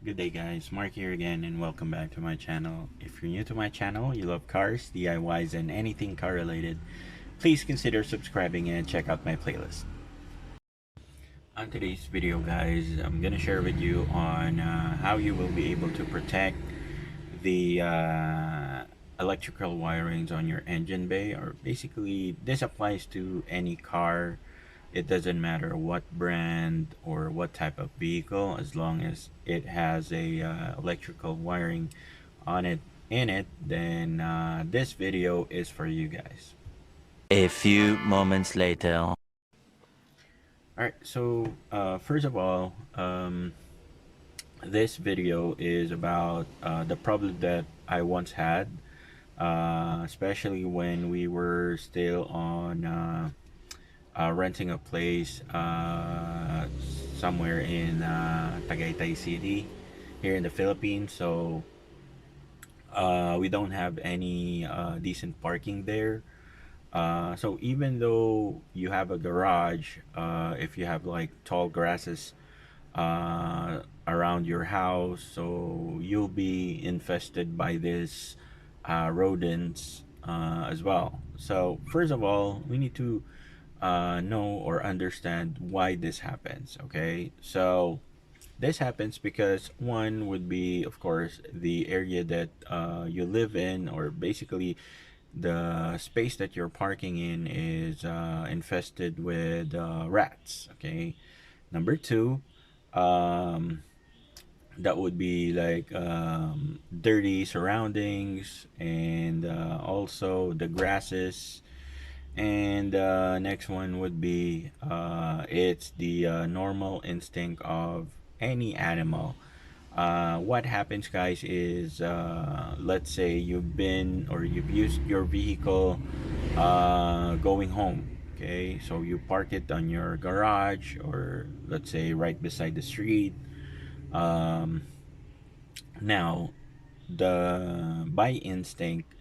Good day guys, Mark here again and welcome back to my channel. If you're new to my channel, you love cars, DIYs, and anything car related, please consider subscribing and check out my playlist. On today's video guys, I'm gonna share with you on how you will be able to protect the electrical wirings on your engine bay, or basically this applies to any car. It doesn't matter what brand or what type of vehicle, as long as it has a electrical wiring on it in it, then this video is for you guys. A few moments later. All right, so first of all, this video is about the problem that I once had, especially when we were still on renting a place somewhere in Tagaytay City here in the Philippines. So we don't have any decent parking there. So even though you have a garage, if you have like tall grasses around your house, so you'll be infested by this rodents as well. So first of all, we need to know or understand why this happens. Okay, so this happens because one would be, of course, the area that you live in, or basically the space that you're parking in is infested with rats. Okay, number two, um, that would be like dirty surroundings, and also the grasses. And next one would be it's the normal instinct of any animal. What happens, guys, is let's say you've been or you've used your vehicle going home. Okay, so you park it on your garage, or let's say right beside the street. Um, Now, the by instinct,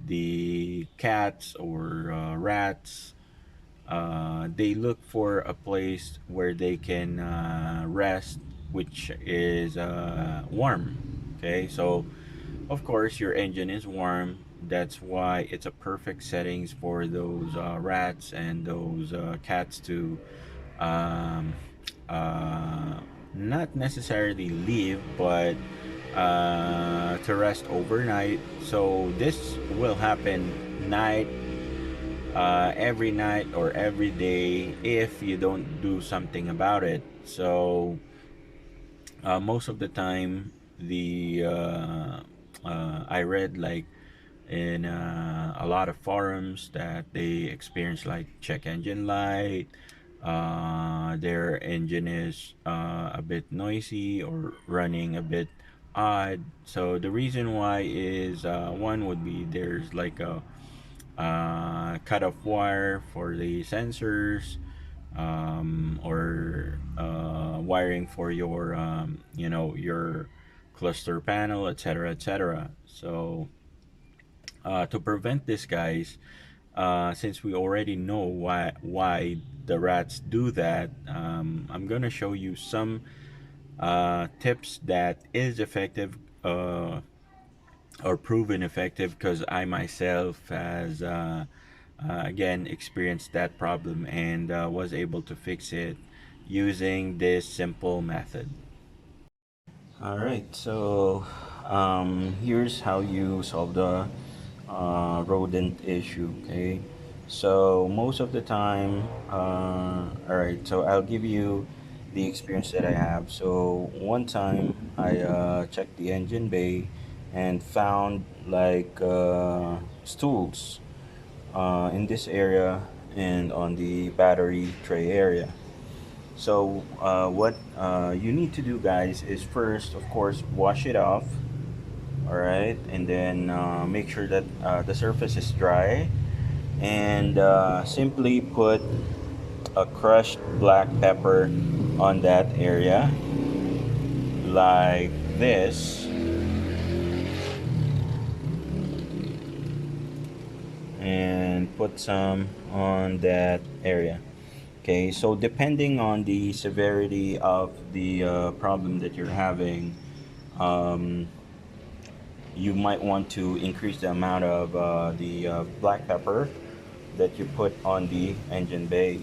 the cats or rats, they look for a place where they can rest, which is warm. Okay, so of course your engine is warm. That's why it's a perfect settings for those rats and those cats to um, uh, not necessarily leave, but to rest overnight. So this will happen night, every night or every day if you don't do something about it. So most of the time, the I read like in a lot of forums that they experience like check engine light. Their engine is a bit noisy or running a bit odd. So the reason why is one would be there's like a cut off wire for the sensors, or wiring for your your cluster panel, etc., etc. So to prevent this, guys, since we already know why the rats do that, I'm gonna show you some tips that is effective, or proven effective, because I myself has again experienced that problem and was able to fix it using this simple method. All right, so here's how you solve the rodent issue. Okay, so most of the time, all right, so I'll give you the experience that I have. So one time I checked the engine bay and found like stools in this area and on the battery tray area. So what you need to do, guys, is first, of course, wash it off. All right, and then make sure that the surface is dry, and simply put a crushed black pepper on that area like this, and put some on that area. Okay, so depending on the severity of the problem that you're having, um, you might want to increase the amount of the black pepper that you put on the engine bay.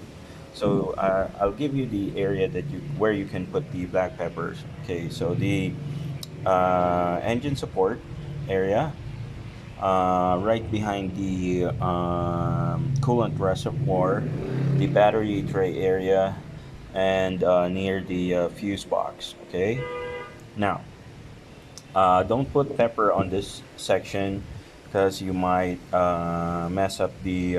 So I'll give you the area that you where you can put the black peppers. Okay, so the engine support area, right behind the coolant reservoir, the battery tray area, and near the fuse box. Okay, now don't put pepper on this section because you might mess up the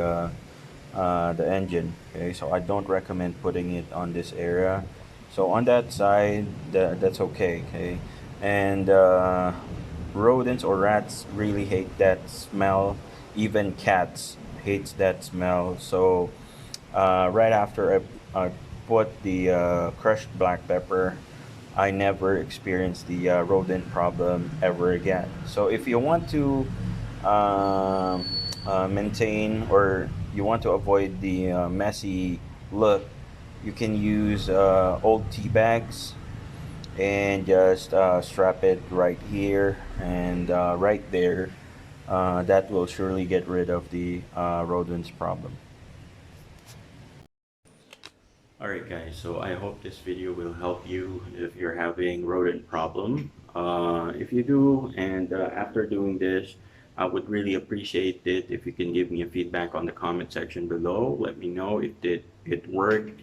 engine. Okay, so I don't recommend putting it on this area. So on that side, that's okay. Okay, and rodents or rats really hate that smell. Even cats hates that smell. So right after I put the crushed black pepper, I never experienced the rodent problem ever again. So if you want to maintain or you want to avoid the messy look, you can use old tea bags and just strap it right here and right there. That will surely get rid of the rodents problem. Alright guys, so I hope this video will help you if you're having rodent problem. If you do, and after doing this, I would really appreciate it if you can give me a feedback on the comment section below. Let me know if it worked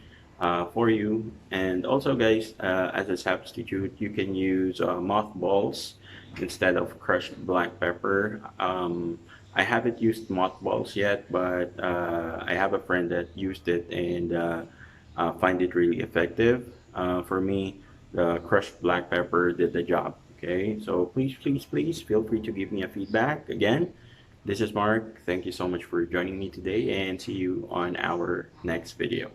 for you. And also guys, as a substitute, you can use mothballs instead of crushed black pepper. I haven't used mothballs yet, but I have a friend that used it and find it really effective. For me, the crushed black pepper did the job. Okay, so please, please, please feel free to give me a feedback. Again, this is Mark. Thank you so much for joining me today and see you on our next video.